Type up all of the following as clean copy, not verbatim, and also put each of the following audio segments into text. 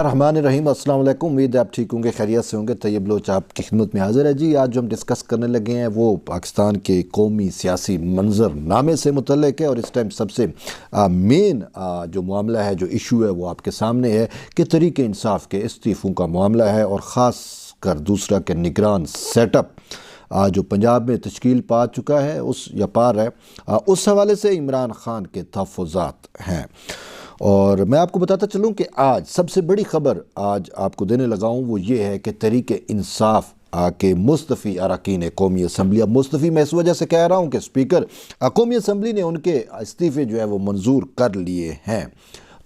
रहमान रहीम, अस्सलाम वालेकुम। उम्मीद है आप ठीक होंगे, खैरियत से होंगे। तैयब लोच आपकी खिदमत में हाजिर है जी। आज जो हम डिस्कस करने लगे हैं वो पाकिस्तान के कौमी सियासी मंजरनामे से मुतल्लिक है। और इस टाइम सबसे मेन जो मामला है, जो इशू है, वो आपके सामने है कि तहरीक इंसाफ के इस्तीफ़ों का मामला है। और ख़ास कर दूसरा के निगरान सेटअप जो पंजाब में तश्कील पा चुका है उस या पा रहा है, उस हवाले से इमरान खान के तहफ़्फ़ुज़ात हैं। और मैं आपको बताता चलूँ कि आज सबसे बड़ी ख़बर आज आपको देने लगा हूँ वो ये है कि तहरीक इंसाफ के मुस्तफ़ी अरकान कौमी असम्बली, अब मुस्तफ़ी मैं इस वजह से कह रहा हूँ कि स्पीकर कौमी असम्बली ने उनके इस्तीफ़े जो है वो मंजूर कर लिए हैं।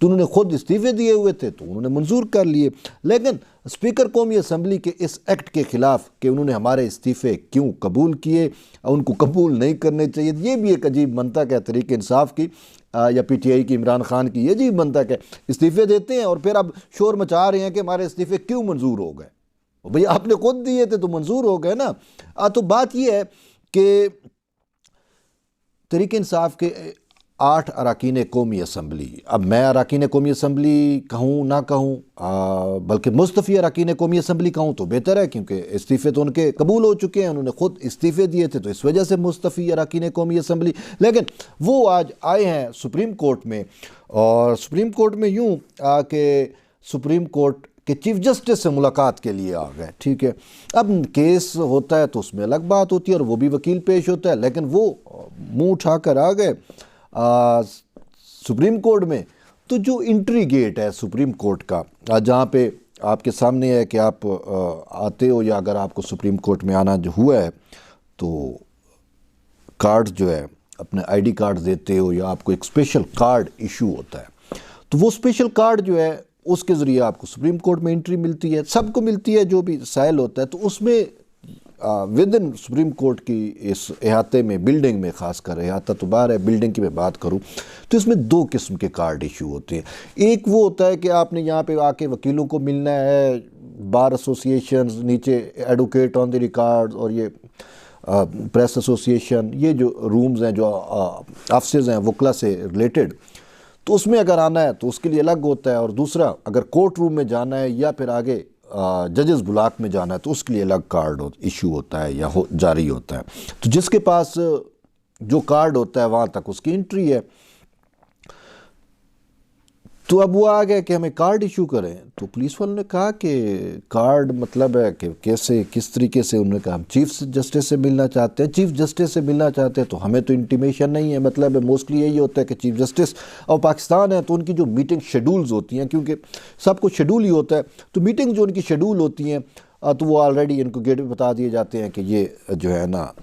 तो उन्होंने ख़ुद इस्तीफ़े दिए हुए थे तो उन्होंने मंजूर कर लिए, लेकिन स्पीकर कौमी असम्बली के इस एक्ट के ख़िलाफ़ कि उन्होंने हमारे इस्तीफ़े क्यों कबूल किए, उनको कबूल नहीं करने चाहिए। ये भी एक अजीब मंतक है तहरीक इंसाफ की या PTI की, इमरान खान की। ये अजीब मंतक है, इस्तीफ़े देते हैं और फिर अब शोर मचा रहे हैं कि हमारे इस्तीफ़े क्यों मंजूर हो गए। भाई आपने खुद दिए थे तो मंजूर हो गए ना। तो बात यह है कि तहरीक इंसाफ के 8 अरकान कौमी असम्बली, अब मैं अरकान कौमी असम्बली कहूँ ना कहूँ, बल्कि मुस्तफ़ी अरकान कौमी असम्बली कहूँ तो बेहतर है, क्योंकि इस्तीफ़े तो उनके कबूल हो चुके हैं, उन्होंने ख़ुद इस्तीफ़े दिए थे तो इस वजह से मुस्तफ़ी अरकान कौमी असम्बली। लेकिन वो आज आए हैं सुप्रीम कोर्ट में, और सुप्रीम कोर्ट में यूँ कि सुप्रीम कोर्ट कि चीफ़ जस्टिस से मुलाकात के लिए आ गए। ठीक है, अब केस होता है तो उसमें अलग बात होती है और वो भी वकील पेश होता है, लेकिन वो मुंह उठाकर आ गए सुप्रीम कोर्ट में। तो जो इंट्री गेट है सुप्रीम कोर्ट का, जहाँ पे आपके सामने है कि आप आते हो या अगर आपको सुप्रीम कोर्ट में आना जो हुआ है तो कार्ड जो है अपने ID कार्ड देते हो या आपको एक स्पेशल कार्ड इशू होता है। तो वो स्पेशल कार्ड जो है उसके ज़रिए आपको सुप्रीम कोर्ट में एंट्री मिलती है, सबको मिलती है जो भी साइल होता है। तो उसमें विद इन सुप्रीम कोर्ट की इस अहाते में, बिल्डिंग में, ख़ास कर अहाता तो बाहर है, बिल्डिंग की मैं बात करूं तो इसमें 2 किस्म के कार्ड इशू होते हैं। एक वो होता है कि आपने यहाँ पे आके वकीलों को मिलना है, बार एसोसिएशन, नीचे एडवोकेट ऑन द रिकॉर्ड, और ये प्रेस एसोसिएशन, ये जो रूम्स हैं, जो ऑफिसेज हैं वकला से रिलेटेड, तो उसमें अगर आना है तो उसके लिए अलग होता है। और दूसरा अगर कोर्ट रूम में जाना है या फिर आगे जजेस ब्लॉक में जाना है तो उसके लिए अलग कार्ड इशू होता है या जारी होता है। तो जिसके पास जो कार्ड होता है वहाँ तक उसकी एंट्री है। तो अब वो आ गया कि हमें कार्ड इशू करें, तो पुलिस वालों ने कहा कि कार्ड मतलब है कि कैसे, किस तरीके से। उन्होंने कहा हम चीफ जस्टिस से मिलना चाहते हैं, चीफ जस्टिस से मिलना चाहते हैं तो हमें तो इंटीमेशन नहीं है। मतलब मोस्टली यही होता है कि चीफ जस्टिस, और पाकिस्तान है तो उनकी जो मीटिंग शेड्यूल्स होती हैं, क्योंकि सब कुछ शेड्यूल ही होता है, तो मीटिंग जो उनकी शेड्यूल होती हैं तो वो ऑलरेडी इनको गेट पे बता दिए जाते हैं कि ये जो है ना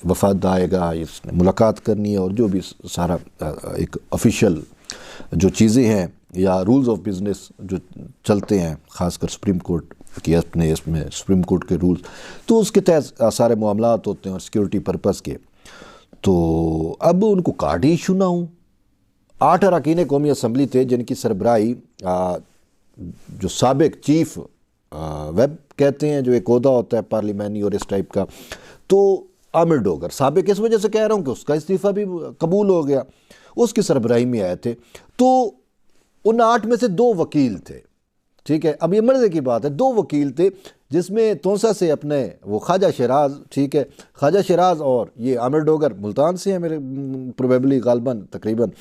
वफद आएगा, इसने मुलाकात करनी है, और जो भी सारा एक ऑफिशियल जो चीज़ें हैं या रूल्स ऑफ बिज़नेस जो चलते हैं, ख़ासकर सुप्रीम कोर्ट के अपने इसमें सुप्रीम कोर्ट के रूल्स, तो उसके तहत सारे मामलात होते हैं और सिक्योरिटी पर्पज़ के। तो अब उनको कार्ड ही इशू ना हो। 8 अरकान कौमी असम्बली थे जिनकी सरबराही जो साबिक चीफ वेब कहते हैं, जो एक ओहदा होता है पार्लिमानी और इस टाइप का, तो आमिर डोगर, साबिक इस वजह से कह रहा हूँ कि उसका इस्तीफ़ा भी कबूल हो गया, उसकी सरबराही में आए थे। तो उन 8 में से 2 वकील थे। ठीक है, अब ये मर्ज़े की बात है, 2 वकील थे जिसमें तोसा से अपने वो ख्वाजा शराज, ठीक है, ख्वाजा शराज और ये आमिर डोगर मुल्तान से हैं मेरे प्रोबेबली, गालबन तकरीबन।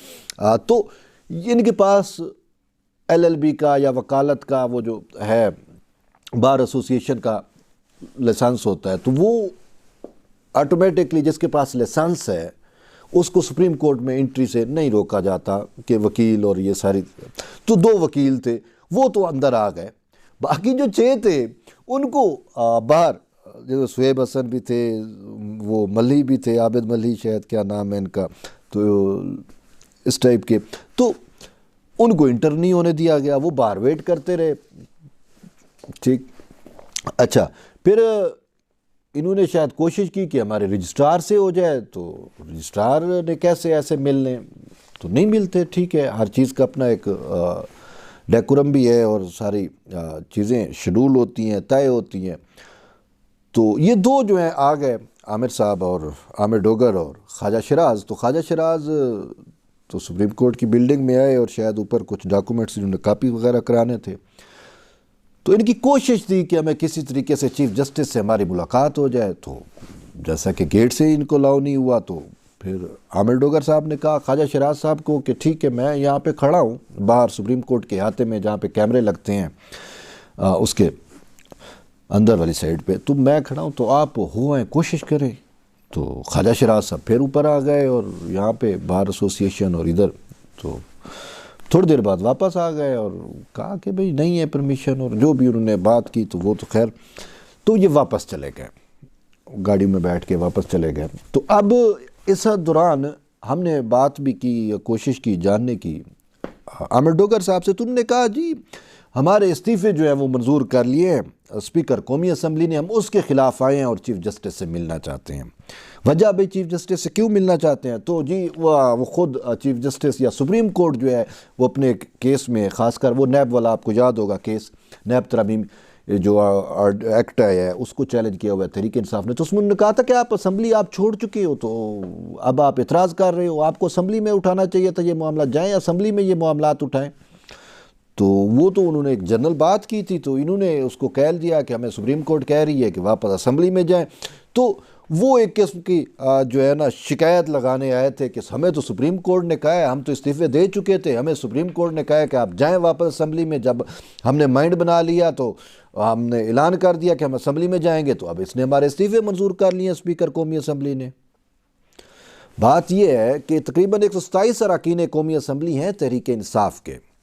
तो इनके पास LLB का या वकालत का वो जो है बार एसोसिएशन का लाइसेंस होता है, तो वो ऑटोमेटिकली जिसके पास लाइसेंस है उसको सुप्रीम कोर्ट में एंट्री से नहीं रोका जाता कि वकील और ये सारी। तो 2 वकील थे, वो तो अंदर आ गए। बाकी जो 6 थे उनको बाहर, जैसे सुहेब हसन भी थे, वो मल्ही भी थे, आबिद मल्ही शायद क्या नाम है इनका, तो इस टाइप के, तो उनको इंटर नहीं होने दिया गया, वो बाहर वेट करते रहे। ठीक, अच्छा, फिर इन्होंने शायद कोशिश की कि हमारे रजिस्ट्रार से हो जाए, तो रजिस्ट्रार ने कैसे ऐसे मिलने, तो नहीं मिलते। ठीक है, हर चीज़ का अपना एक डेकोरम भी है और सारी चीज़ें शेड्यूल होती हैं, तय होती हैं। तो ये 2 जो हैं आ गए, आमिर साहब और आमिर डोगर और ख्वाजा शराज। तो ख्वाजा शराज तो सुप्रीम कोर्ट की बिल्डिंग में आए और शायद ऊपर कुछ डॉक्यूमेंट्स इन्होंने कापी वगैरह कराने थे। तो इनकी कोशिश थी कि हमें किसी तरीके से चीफ जस्टिस से हमारी मुलाकात हो जाए। तो जैसा कि गेट से ही इनको अलाउ नहीं हुआ, तो फिर आमिर डोगर साहब ने कहा ख्वाजा शराज साहब को कि ठीक है, मैं यहाँ पे खड़ा हूँ बाहर सुप्रीम कोर्ट के अहाते में जहाँ पे कैमरे लगते हैं उसके अंदर वाली साइड पे, तो मैं खड़ा हूँ, तो आप हो आए, कोशिश करें। तो ख्वाजा शराज साहब फिर ऊपर आ गए और यहाँ पे बार एसोसिएशन और इधर, तो थोड़ी देर बाद वापस आ गए और कहा कि भाई नहीं है परमिशन, और जो भी उन्होंने बात की तो वो तो खैर, तो ये वापस चले गए, गाड़ी में बैठ के वापस चले गए। तो अब इस दौरान हमने बात भी की, कोशिश की जानने की आमिर डोगर साहब से। तो उन्होंने कहा जी हमारे इस्तीफ़े जो है वो मंजूर कर लिए हैं स्पीकर कौमी असम्बली ने, हम उसके ख़िलाफ़ आए हैं और चीफ जस्टिस से मिलना चाहते हैं। वजह भाई चीफ जस्टिस से क्यों मिलना चाहते हैं? तो जी वो ख़ुद चीफ जस्टिस या सुप्रीम कोर्ट जो है वो अपने केस में, ख़ासकर वो नैब वाला, आपको याद होगा केस, नैब तरमीम जो एक्ट है उसको चैलेंज किया हुआ है तहरीक इंसाफ ने। तो उसमें उन्होंने कहा था कि आप असम्बली आप छोड़ चुके हो, तो अब आप इतराज़ कर रहे हो, आपको असम्बली में उठाना चाहिए था ये मामला, जाएँ असम्बली में ये मामलात उठाएँ। तो वो तो उन्होंने एक जनरल बात की थी, तो इन्होंने उसको कह दिया कि हमें सुप्रीम कोर्ट कह रही है कि वापस असम्बली में जाएं। तो वो एक किस्म की जो है ना शिकायत लगाने आए थे कि हमें तो सुप्रीम कोर्ट ने कहा है, हम तो इस्तीफ़े दे चुके थे, हमें सुप्रीम कोर्ट ने कहा है कि आप जाएं वापस असम्बली में। जब हमने माइंड बना लिया तो हमने ऐलान कर दिया कि हम असम्बली में जाएंगे, तो अब इसने हमारे इस्तीफ़े मंजूर कर लिए स्पीकर कौमी असम्बली ने। बात यह है कि तकरीबन 127 अरकान कौमी असम्बली हैं तहरीक इंसाफ के,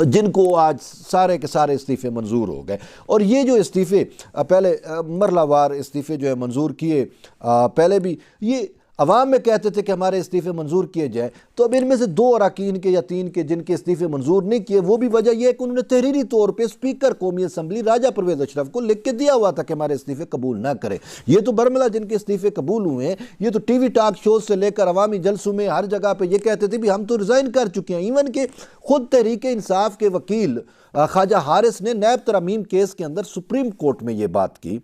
जिनको आज सारे के सारे इस्तीफ़े मंजूर हो गए। और ये जो इस्तीफ़े पहले मरलावार इस्तीफ़े जो है मंजूर किए, पहले भी ये अवाम में कहते थे कि हमारे इस्तीफ़े मंजूर किए जाए, तो अब इनमें से 2 अरकान के या 3 के जिनके इस्तीफ़े मंजूर नहीं किए, वो भी वजह यह है कि उन्होंने तहरीरी तौर पर स्पीकर कौमी असम्बली राजा परवेज़ अशरफ को लिख के दिया हुआ था कि हमारे इस्तीफ़े कबूल ना करें। ये तो बरमला जिनके इस्तीफ़े कबूल हुए हैं, ये तो टीवी टॉक शोज से लेकर अवामी जलसों में हर जगह पर यह कहते थे भी हम तो रिज़ाइन कर चुके हैं। इवन के खुद तहरीक इंसाफ के वकील ख्वाजा हारिस ने नैब तरमीम केस के अंदर सुप्रीम कोर्ट में ये बात की।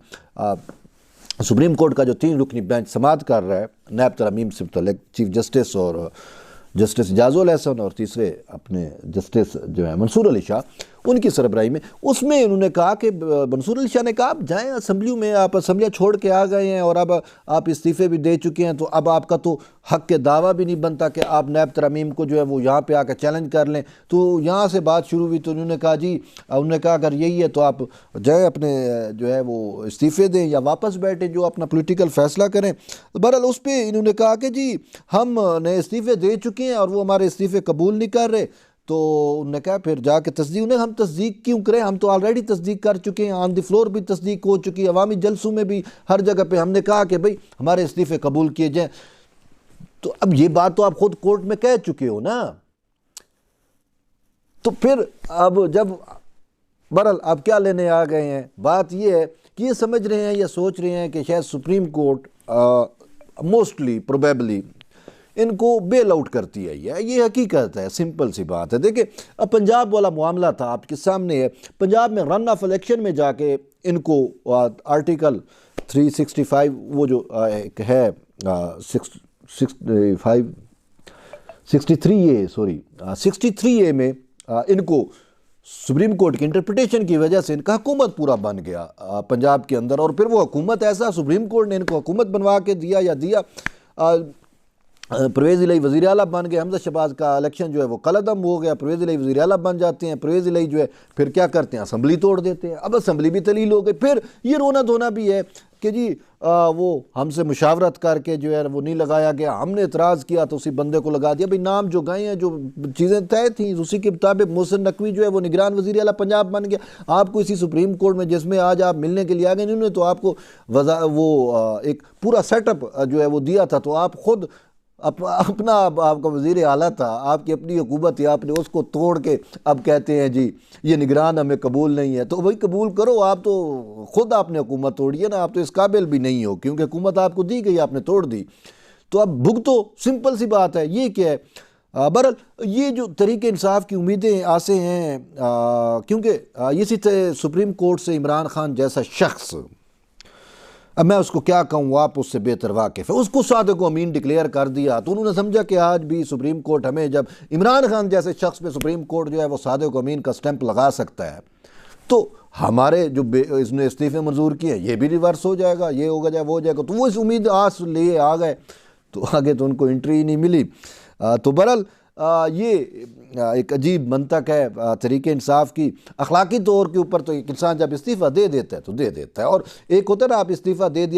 सुप्रीम कोर्ट का जो 3 रुकनी बेंच समाअत कर रहा है नैब तरमीम से मुतल्लिक, चीफ जस्टिस और जस्टिस इजाज़ुल हसन और तीसरे अपने जस्टिस जो है मंसूर अली शाह, उनकी सरबराही में, उसमें उन्होंने कहा कि मंसूर अली शाह ने कहा आप जाएँ असम्बली में, आप असम्बलियाँ छोड़ के आ गए हैं और अब आप इस्तीफ़े भी दे चुके हैं, तो अब आपका तो हक़ के दावा भी नहीं बनता कि आप नैब तरमीम को जो है वो यहाँ पे आकर चैलेंज कर लें। तो यहाँ से बात शुरू हुई। तो उन्होंने कहा जी, उन्होंने कहा अगर यही है तो आप जाएँ अपने जो है वो इस्तीफ़े दें या वापस बैठें, जो अपना पोलिटिकल फ़ैसला करें। बहरहाल उस पर इन्होंने कहा कि जी हमने इस्तीफ़े दे चुके हैं और वो हमारे इस्तीफ़े कबूल नहीं कर रहे। तो उन्होंने कहा फिर जाके तस्दीक, उन्हें हम तस्दीक क्यों करें, हम तो ऑलरेडी तस्दीक कर चुके हैं, ऑन द फ्लोर भी तस्दीक हो चुकी है, अवामी जलसों में भी हर जगह पे हमने कहा कि भाई हमारे इस्तीफ़े कबूल किए जाएं। तो अब ये बात तो आप खुद कोर्ट में कह चुके हो ना। तो फिर अब जब बहरहाल आप क्या लेने आ गए हैं, बात ये है कि ये समझ रहे हैं या सोच रहे हैं कि शायद सुप्रीम कोर्ट मोस्टली प्रोबेबली इनको बेल आउट करती है। ये हकीकत है, सिंपल सी बात है। देखिए अब पंजाब वाला मामला था आपके सामने है, पंजाब में रन ऑफ इलेक्शन में जाके इनको आर्टिकल 365 वो जो एक है 63A में इनको सुप्रीम कोर्ट की इंटरप्रिटेशन की वजह से इनका हुकूमत पूरा बन गया पंजाब के अंदर। और फिर वो हुकूमत ऐसा सुप्रीम कोर्ट ने इनको हुकूमत बनवा के दिया परवेज़ इलाही वज़ीर आला बन गए। हमजा शहबाज का इलेक्शन जो है वो कलअदम हो गया, परवेज़ इलाही वज़ीर आला बन जाते हैं। परवेज़ इलाही जो है फिर क्या करते हैं, असम्बली तोड़ देते हैं। अब असम्बली भी तलील हो गई। फिर ये रोना धोना भी है कि जी वो हमसे मुशावरत करके जो है वो नहीं लगाया गया, हमने एतराज़ किया तो उसी बंदे को लगा दिया। भाई नाम जो गए हैं, जो चीज़ें तय थी उसी के मुताबिक मोहसिन नकवी जो है वो निगरान वज़ीर आला पंजाब बन गया। आपको इसी सुप्रीम कोर्ट में जिसमें आज आप मिलने के लिए आ गए, इन्होंने तो आपको वो एक पूरा सेटअप जो है वो दिया था। तो आप खुद अपना आपका वज़ीर आला था, आपकी अपनी हुकूमत थी, आपने उसको तोड़ के अब कहते हैं जी ये निगरान हमें कबूल नहीं है। तो वही कबूल करो, आप तो खुद आपने हुकूमत तोड़ी है ना, आप तो इस काबिल भी नहीं हो क्योंकि हुकूमत आपको दी गई, आपने तोड़ दी। तो अब भुगतो, सिंपल सी बात है। ये क्या है, बहरहाल ये जो तरीके इंसाफ की उम्मीदें आसे हैं, क्योंकि इसी सुप्रीम कोर्ट से इमरान खान जैसा शख्स अब मैं उसको क्या कहूँ, आप उससे बेहतर वाकिफ़ है। उसको सादिक अमीन डिक्लेयर कर दिया तो उन्होंने समझा कि आज भी सुप्रीम कोर्ट हमें, जब इमरान खान जैसे शख्स पे सुप्रीम कोर्ट जो है वो सादिक अमीन का स्टैंप लगा सकता है, तो हमारे जो इसने इस्तीफे मंजूर किए ये भी रिवर्स हो जाएगा, ये होगा जाए वो हो जाएगा। तो वो इस उम्मीद आस लिए आ गए, तो आगे तो उनको एंट्री ही नहीं मिली। तो बहरहाल ये एक अजीब मंतक है तरीके इंसाफ की। अखलाकी तौर के ऊपर तो एक इंसान जब इस्तीफ़ा दे देता है तो दे देता है, और एक होता है ना, आप इस्तीफ़ा दे दिया